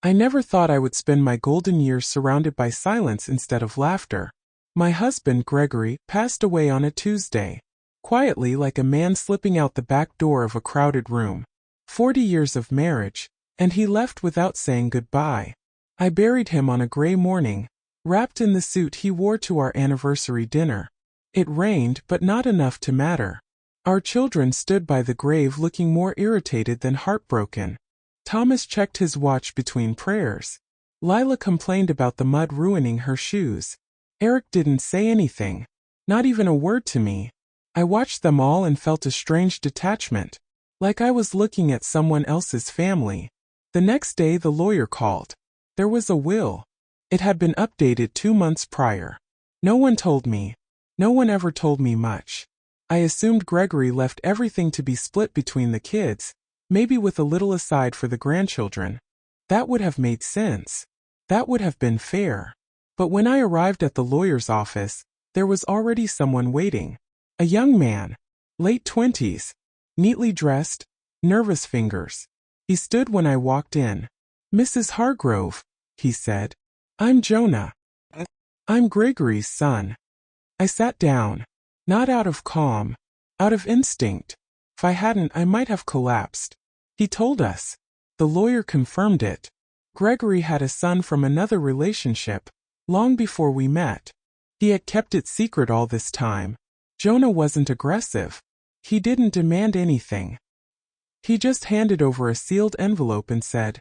I never thought I would spend my golden years surrounded by silence instead of laughter. My husband, Gregory, passed away on a Tuesday, quietly like a man slipping out the back door of a crowded room. 40 years of marriage, and he left without saying goodbye. I buried him on a gray morning, wrapped in the suit he wore to our anniversary dinner. It rained, but not enough to matter. Our children stood by the grave looking more irritated than heartbroken. Thomas checked his watch between prayers. Lila complained about the mud ruining her shoes. Eric didn't say anything, not even a word to me. I watched them all and felt a strange detachment, like I was looking at someone else's family. The next day the lawyer called. There was a will. It had been updated 2 months prior. No one told me. No one ever told me much. I assumed Gregory left everything to be split between the kids, maybe with a little aside for the grandchildren. That would have made sense. That would have been fair. But when I arrived at the lawyer's office, there was already someone waiting. A young man, late 20s, neatly dressed, nervous fingers. He stood when I walked in. "Mrs. Hargrove," he said. "I'm Jonah. I'm Gregory's son." I sat down, not out of calm, out of instinct. If I hadn't, I might have collapsed. He told us. The lawyer confirmed it. Gregory had a son from another relationship, long before we met. He had kept it secret all this time. Jonah wasn't aggressive. He didn't demand anything. He just handed over a sealed envelope and said,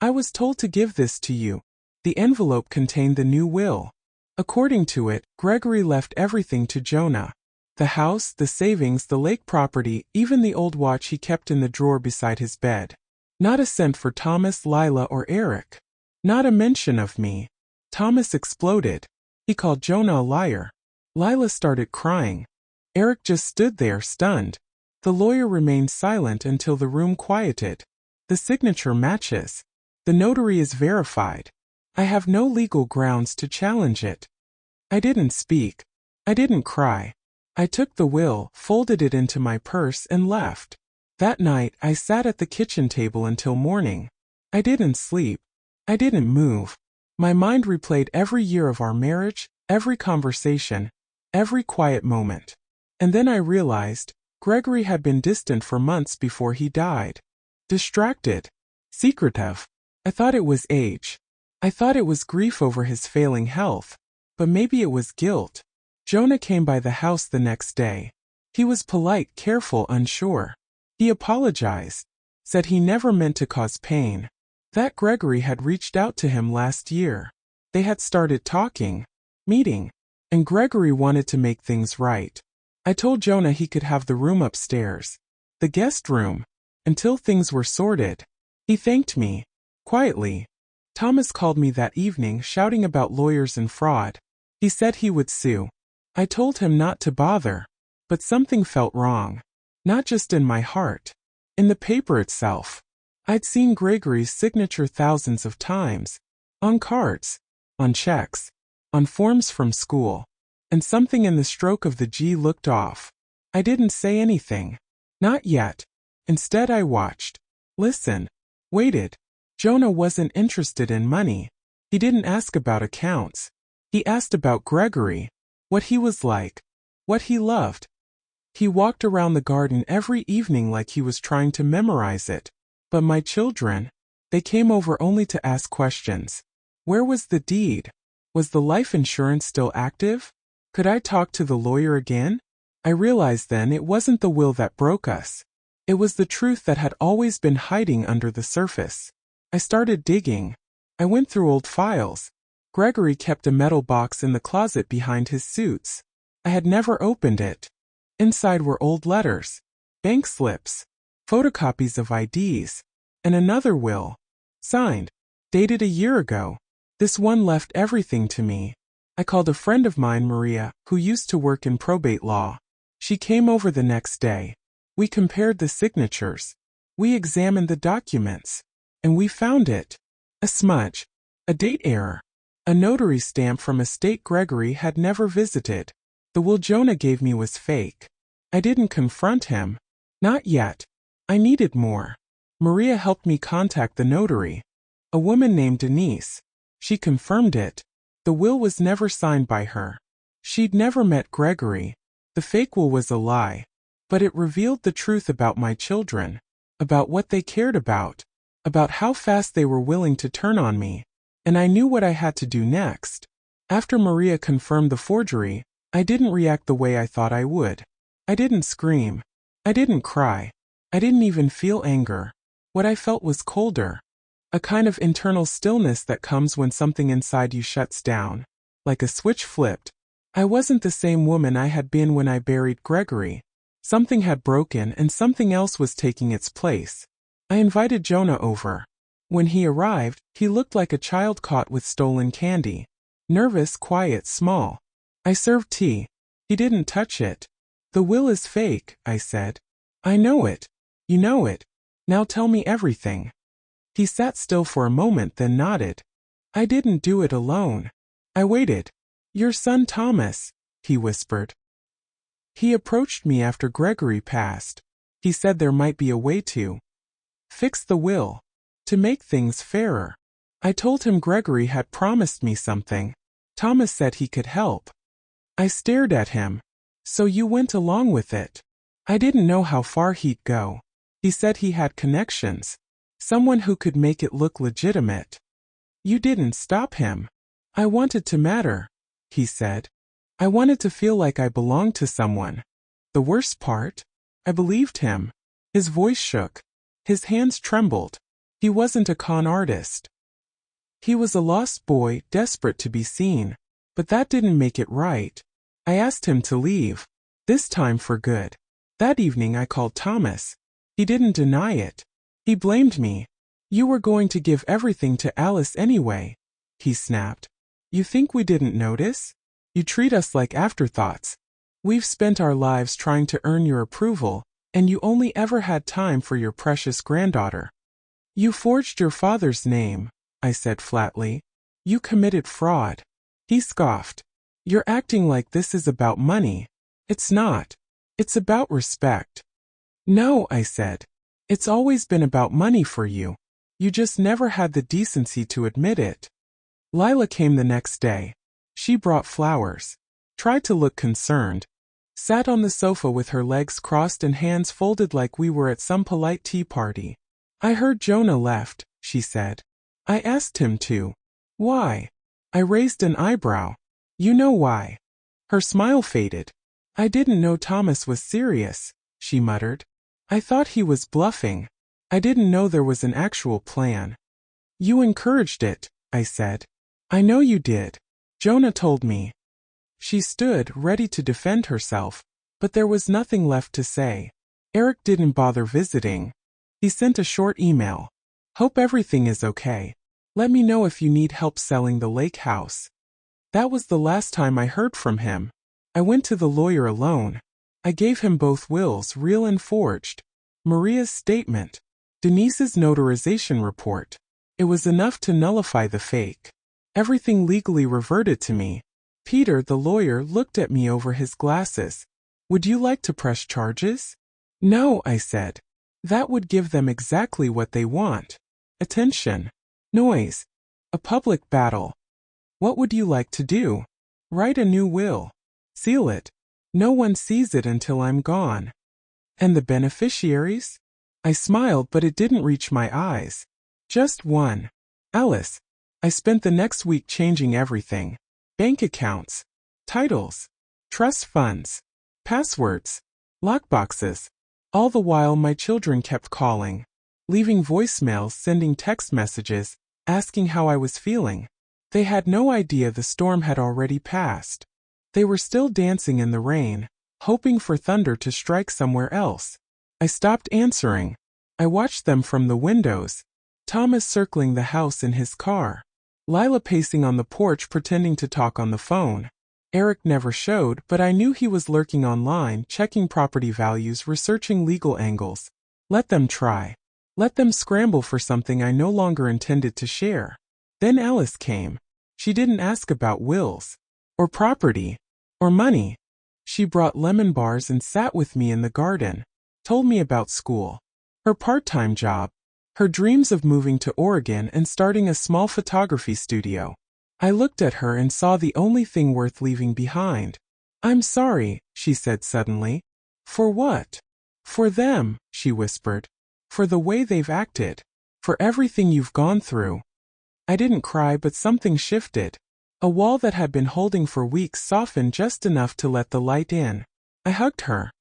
"I was told to give this to you." The envelope contained the new will. According to it, Gregory left everything to Jonah. The house, the savings, the lake property, even the old watch he kept in the drawer beside his bed. Not a cent for Thomas, Lila, or Eric. Not a mention of me. Thomas exploded. He called Jonah a liar. Lila started crying. Eric just stood there, stunned. The lawyer remained silent until the room quieted. The signature matches. The notary is verified. I have no legal grounds to challenge it. I didn't speak. I didn't cry. I took the will, folded it into my purse, and left. That night, I sat at the kitchen table until morning. I didn't sleep. I didn't move. My mind replayed every year of our marriage, every conversation, every quiet moment. And then I realized, Gregory had been distant for months before he died. Distracted. Secretive. I thought it was age. I thought it was grief over his failing health. But maybe it was guilt. Jonah came by the house the next day. He was polite, careful, unsure. He apologized. Said he never meant to cause pain. That Gregory had reached out to him last year. They had started talking, meeting, and Gregory wanted to make things right. I told Jonah he could have the room upstairs, the guest room, until things were sorted. He thanked me, quietly. Thomas called me that evening shouting about lawyers and fraud. He said he would sue. I told him not to bother, but something felt wrong. Not just in my heart. In the paper itself. I'd seen Gregory's signature thousands of times. On cards. On checks. On forms from school. And something in the stroke of the G looked off. I didn't say anything. Not yet. Instead I watched. Listened. Waited. Jonah wasn't interested in money. He didn't ask about accounts. He asked about Gregory. What he was like. What he loved. He walked around the garden every evening like he was trying to memorize it. But my children, they came over only to ask questions. Where was the deed? Was the life insurance still active? Could I talk to the lawyer again? I realized then it wasn't the will that broke us. It was the truth that had always been hiding under the surface. I started digging. I went through old files. Gregory kept a metal box in the closet behind his suits. I had never opened it. Inside were old letters, bank slips, photocopies of IDs, and another will. Signed. Dated a year ago. This one left everything to me. I called a friend of mine, Maria, who used to work in probate law. She came over the next day. We compared the signatures. We examined the documents. And we found it. A smudge. A date error. A notary stamp from a state Gregory had never visited. The will Jonah gave me was fake. I didn't confront him. Not yet. I needed more. Maria helped me contact the notary. A woman named Denise. She confirmed it. The will was never signed by her. She'd never met Gregory. The fake will was a lie. But it revealed the truth about my children, about what they cared about how fast they were willing to turn on me. And I knew what I had to do next. After Maria confirmed the forgery, I didn't react the way I thought I would. I didn't scream. I didn't cry. I didn't even feel anger. What I felt was colder. A kind of internal stillness that comes when something inside you shuts down. Like a switch flipped. I wasn't the same woman I had been when I buried Gregory. Something had broken and something else was taking its place. I invited Jonah over. When he arrived, he looked like a child caught with stolen candy. Nervous, quiet, small. I served tea. He didn't touch it. The will is fake, I said. I know it. You know it. Now tell me everything. He sat still for a moment, then nodded. I didn't do it alone. I waited. Your son Thomas, he whispered. He approached me after Gregory passed. He said there might be a way to fix the will, to make things fairer. I told him Gregory had promised me something. Thomas said he could help. I stared at him. So you went along with it. I didn't know how far he'd go. He said he had connections. Someone who could make it look legitimate. You didn't stop him. I wanted to matter, he said. I wanted to feel like I belonged to someone. The worst part? I believed him. His voice shook. His hands trembled. He wasn't a con artist. He was a lost boy, desperate to be seen. But that didn't make it right. I asked him to leave. This time for good. That evening I called Thomas. He didn't deny it. He blamed me. You were going to give everything to Alice anyway, he snapped. You think we didn't notice? You treat us like afterthoughts. We've spent our lives trying to earn your approval, and you only ever had time for your precious granddaughter. You forged your father's name, I said flatly. You committed fraud. He scoffed. You're acting like this is about money. It's not. It's about respect. No, I said. It's always been about money for you. You just never had the decency to admit it. Lila came the next day. She brought flowers. Tried to look concerned. Sat on the sofa with her legs crossed and hands folded like we were at some polite tea party. I heard Jonah left, she said. I asked him to. Why? I raised an eyebrow. You know why. Her smile faded. I didn't know Thomas was serious, she muttered. I thought he was bluffing. I didn't know there was an actual plan. You encouraged it, I said. I know you did. Jonah told me. She stood, ready to defend herself, but there was nothing left to say. Eric didn't bother visiting. He sent a short email. Hope everything is okay. Let me know if you need help selling the lake house. That was the last time I heard from him. I went to the lawyer alone. I gave him both wills, real and forged. Maria's statement. Denise's notarization report. It was enough to nullify the fake. Everything legally reverted to me. Peter, the lawyer, looked at me over his glasses. Would you like to press charges? No, I said. That would give them exactly what they want. Attention. Noise. A public battle. What would you like to do? Write a new will. Seal it. No one sees it until I'm gone. And the beneficiaries? I smiled, but it didn't reach my eyes. Just one. Alice. I spent the next week changing everything. Bank accounts. Titles. Trust funds. Passwords. Lockboxes. All the while my children kept calling. Leaving voicemails, sending text messages, asking how I was feeling. They had no idea the storm had already passed. They were still dancing in the rain, hoping for thunder to strike somewhere else. I stopped answering. I watched them from the windows. Thomas circling the house in his car. Lila pacing on the porch pretending to talk on the phone. Eric never showed, but I knew he was lurking online, checking property values, researching legal angles. Let them try. Let them scramble for something I no longer intended to share. Then Alice came. She didn't ask about wills. Or property. Or money. She brought lemon bars and sat with me in the garden. Told me about school. Her part-time job. Her dreams of moving to Oregon and starting a small photography studio. I looked at her and saw the only thing worth leaving behind. "I'm sorry," she said suddenly. "For what?" "For them," she whispered. "For the way they've acted. For everything you've gone through." I didn't cry, but something shifted. A wall that had been holding for weeks softened just enough to let the light in. I hugged her.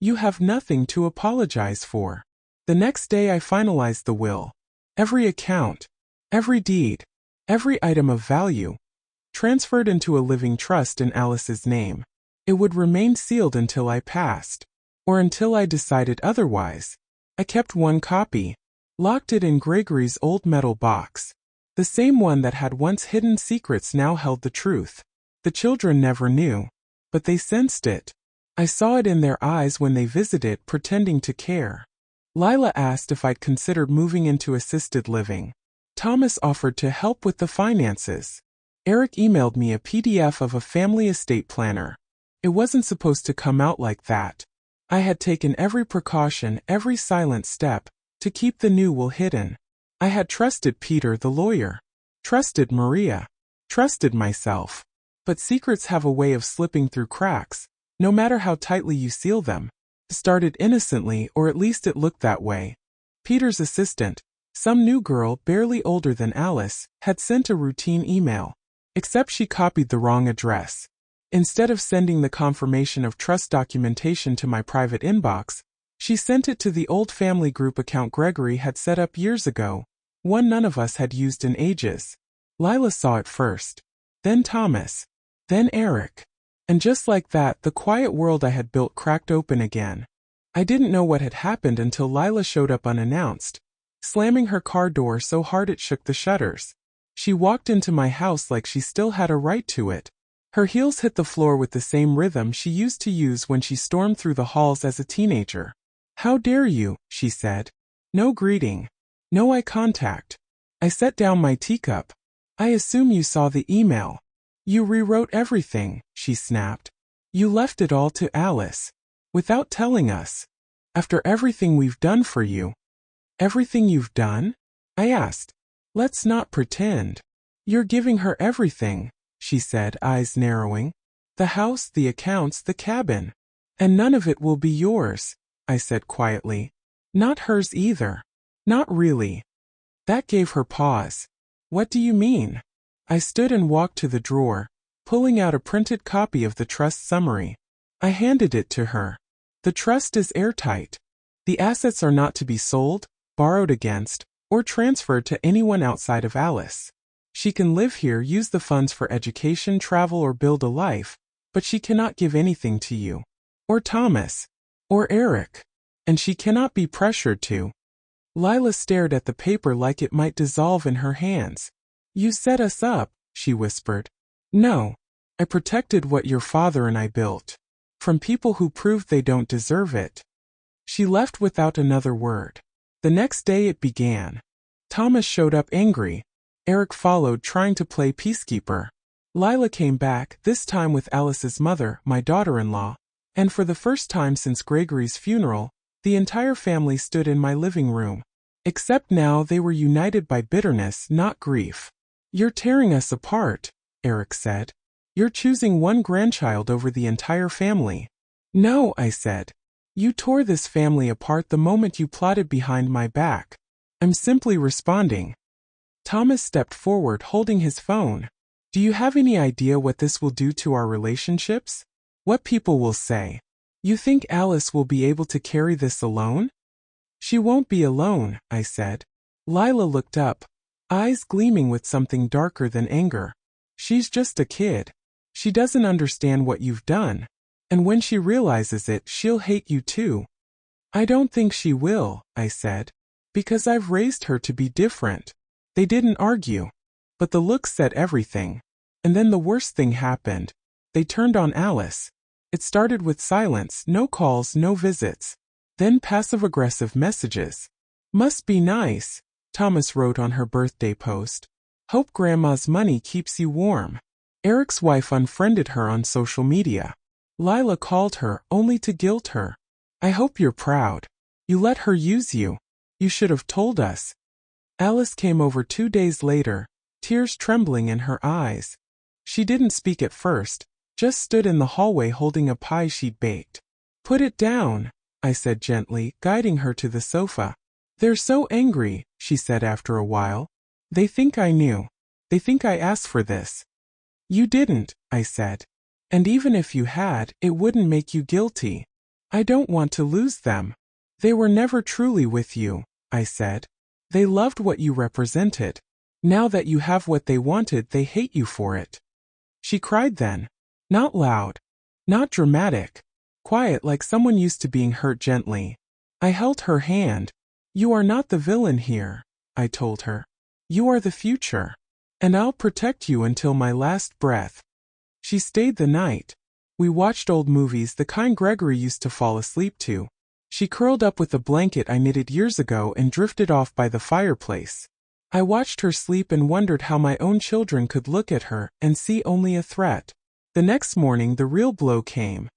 "You have nothing to apologize for." The next day I finalized the will. Every account, every deed, every item of value, transferred into a living trust in Alice's name. It would remain sealed until I passed, or until I decided otherwise. I kept one copy, locked it in Gregory's old metal box. The same one that had once hidden secrets now held the truth. The children never knew, but they sensed it. I saw it in their eyes when they visited, pretending to care. Lila asked if I'd considered moving into assisted living. Thomas offered to help with the finances. Eric emailed me a PDF of a family estate planner. It wasn't supposed to come out like that. I had taken every precaution, every silent step, to keep the new will hidden. I had trusted Peter the lawyer, trusted Maria, trusted myself. But secrets have a way of slipping through cracks, no matter how tightly you seal them. It started innocently, or at least it looked that way. Peter's assistant, some new girl barely older than Alice, had sent a routine email. Except she copied the wrong address. Instead of sending the confirmation of trust documentation to my private inbox, she sent it to the old family group account Gregory had set up years ago, one none of us had used in ages. Lila saw it first, then Thomas, then Eric. And just like that, the quiet world I had built cracked open again. I didn't know what had happened until Lila showed up unannounced, slamming her car door so hard it shook the shutters. She walked into my house like she still had a right to it. Her heels hit the floor with the same rhythm she used to use when she stormed through the halls as a teenager. "How dare you?" she said. No greeting. No eye contact. I set down my teacup. "I assume you saw the email. You rewrote everything," she snapped. "You left it all to Alice. Without telling us. After everything we've done for you." "Everything you've done?" I asked. "Let's not pretend. You're giving her everything," she said, eyes narrowing. "The house, the accounts, the cabin. And none of it will be yours," I said quietly. "Not hers either." "Not really." That gave her pause. "What do you mean?" I stood and walked to the drawer, pulling out a printed copy of the trust summary. I handed it to her. "The trust is airtight. The assets are not to be sold, borrowed against, or transferred to anyone outside of Alice. She can live here, use the funds for education, travel, or build a life, but she cannot give anything to you, or Thomas, or Eric. And she cannot be pressured to." Lila stared at the paper like it might dissolve in her hands. "You set us up," she whispered. "No. I protected what your father and I built. From people who proved they don't deserve it." She left without another word. The next day it began. Thomas showed up angry. Eric followed, trying to play peacekeeper. Lila came back, this time with Alice's mother, my daughter-in-law, and for the first time since Gregory's funeral, the entire family stood in my living room. Except now they were united by bitterness, not grief. "You're tearing us apart," Eric said. "You're choosing one grandchild over the entire family." "No," I said. "You tore this family apart the moment you plotted behind my back. I'm simply responding." Thomas stepped forward, holding his phone. "Do you have any idea what this will do to our relationships? What people will say? You think Alice will be able to carry this alone?" "She won't be alone," I said. Lila looked up, eyes gleaming with something darker than anger. "She's just a kid. She doesn't understand what you've done. And when she realizes it, she'll hate you too." "I don't think she will," I said. "Because I've raised her to be different." They didn't argue. But the look said everything. And then the worst thing happened. They turned on Alice. It started with silence, no calls, no visits. Then passive-aggressive messages. "Must be nice," Thomas wrote on her birthday post. "Hope Grandma's money keeps you warm." Eric's wife unfriended her on social media. Lila called her, only to guilt her. "I hope you're proud. You let her use you. You should have told us," Alice came over 2 days later, tears trembling in her eyes. She didn't speak at first, just stood in the hallway holding a pie she'd baked. "Put it down," I said gently, guiding her to the sofa. "They're so angry," she said after a while. "They think I knew. They think I asked for this." "You didn't," I said. "And even if you had, it wouldn't make you guilty. I don't want to lose them. They were never truly with you," I said. "They loved what you represented. Now that you have what they wanted, they hate you for it." She cried then. Not loud. Not dramatic. Quiet, like someone used to being hurt gently. I held her hand. "You are not the villain here," I told her. "You are the future. And I'll protect you until my last breath." She stayed the night. We watched old movies, the kind Gregory used to fall asleep to. She curled up with a blanket I knitted years ago and drifted off by the fireplace. I watched her sleep and wondered how my own children could look at her and see only a threat. The next morning the real blow came.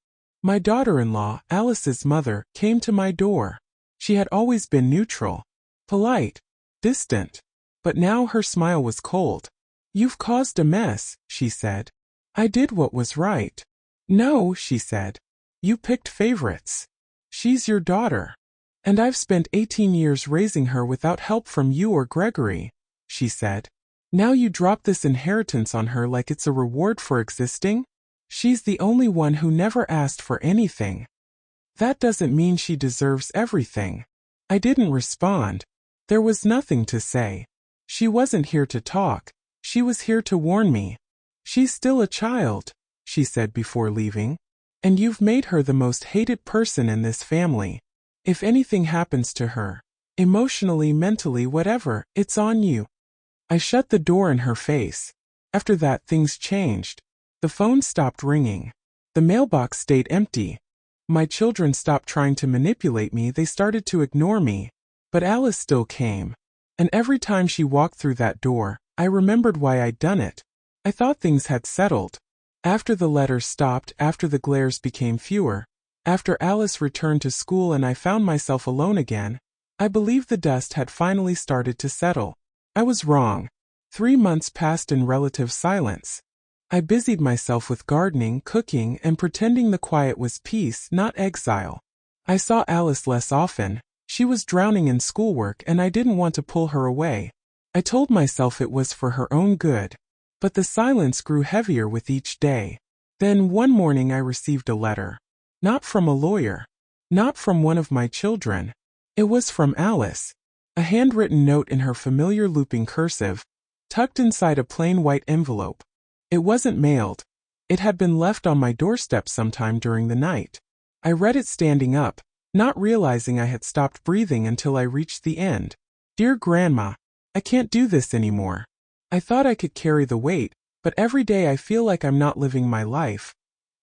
My daughter-in-law, Alice's mother, came to my door. She had always been neutral, polite, distant, but now her smile was cold. "You've caused a mess," she said. "I did what was right." "No," she said. "You picked favorites. She's your daughter. And I've spent 18 years raising her without help from you or Gregory," she said. "Now you drop this inheritance on her like it's a reward for existing? She's the only one who never asked for anything. That doesn't mean she deserves everything." I didn't respond. There was nothing to say. She wasn't here to talk. She was here to warn me. "She's still a child," she said before leaving. "And you've made her the most hated person in this family. If anything happens to her, emotionally, mentally, whatever, it's on you." I shut the door in her face. After that, things changed. The phone stopped ringing. The mailbox stayed empty. My children stopped trying to manipulate me, they started to ignore me. But Alice still came. And every time she walked through that door, I remembered why I'd done it. I thought things had settled. After the letters stopped, after the glares became fewer, after Alice returned to school and I found myself alone again, I believed the dust had finally started to settle. I was wrong. 3 months passed in relative silence. I busied myself with gardening, cooking, and pretending the quiet was peace, not exile. I saw Alice less often. She was drowning in schoolwork and I didn't want to pull her away. I told myself it was for her own good. But the silence grew heavier with each day. Then one morning I received a letter. Not from a lawyer. Not from one of my children. It was from Alice. A handwritten note in her familiar looping cursive, tucked inside a plain white envelope. It wasn't mailed. It had been left on my doorstep sometime during the night. I read it standing up, not realizing I had stopped breathing until I reached the end. "Dear Grandma, I can't do this anymore. I thought I could carry the weight, but every day I feel like I'm not living my life.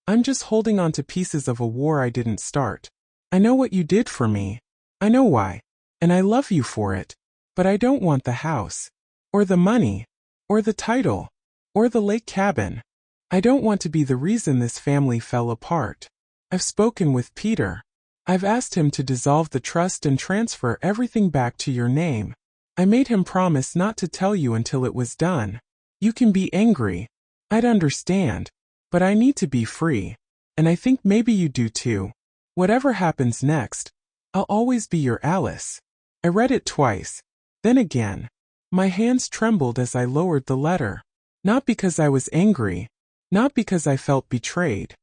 I'm just holding on to pieces of a war I didn't start. I know what you did for me. I know why. And I love you for it. But I don't want the house. Or the money. Or the title. Or the lake cabin. I don't want to be the reason this family fell apart. I've spoken with Peter. I've asked him to dissolve the trust and transfer everything back to your name. I made him promise not to tell you until it was done. You can be angry. I'd understand. But I need to be free. And I think maybe you do too. Whatever happens next, I'll always be your Alice." I read it twice. Then again. My hands trembled as I lowered the letter. Not because I was angry. Not because I felt betrayed.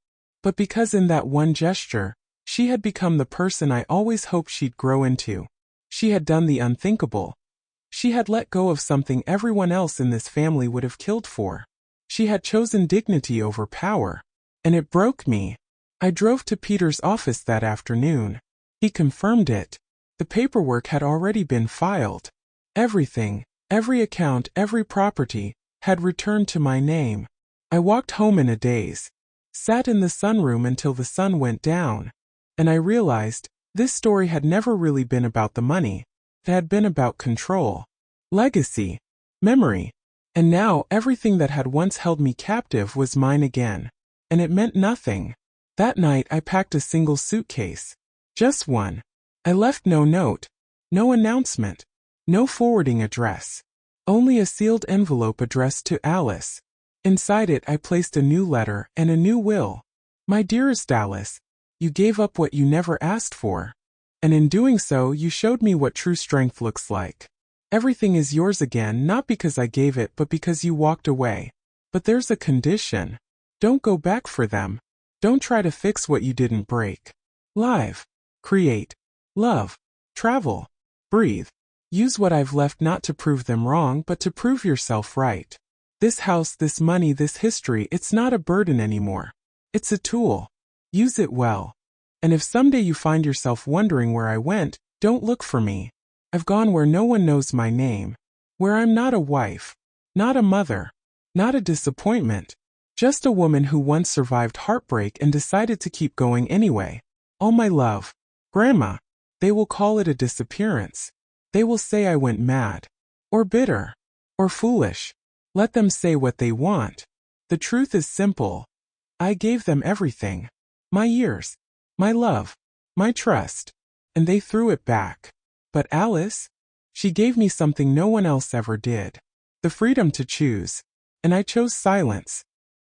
But because in that one gesture, she had become the person I always hoped she'd grow into. She had done the unthinkable. She had let go of something everyone else in this family would have killed for. She had chosen dignity over power. And it broke me. I drove to Peter's office that afternoon. He confirmed it. The paperwork had already been filed. Everything, every account, every property, had returned to my name. I walked home in a daze. Sat in the sunroom until the sun went down. And I realized, this story had never really been about the money. It had been about control, legacy, memory. And now everything that had once held me captive was mine again. And it meant nothing. That night I packed a single suitcase. Just one. I left no note, no announcement, No forwarding address. Only a sealed envelope addressed to Alice. Inside it I placed a new letter and a new will. My dearest Alice, you gave up what you never asked for. And in doing so you showed me what true strength looks like. Everything is yours again, not because I gave it but because you walked away. But there's a condition. Don't go back for them. Don't try to fix what you didn't break. Live. Create. Love. Travel. Breathe. Use what I've left not to prove them wrong but to prove yourself right. This house, this money, this history, it's not a burden anymore. It's a tool. Use it well. And if someday you find yourself wondering where I went, don't look for me. I've gone where no one knows my name. Where I'm not a wife. Not a mother. Not a disappointment. Just a woman who once survived heartbreak and decided to keep going anyway. All my love. Grandma. They will call it a disappearance. They will say I went mad. Or bitter. Or foolish. Let them say what they want. The truth is simple. I gave them everything. My years. My love. My trust. And they threw it back. But Alice? She gave me something no one else ever did. The freedom to choose. And I chose silence.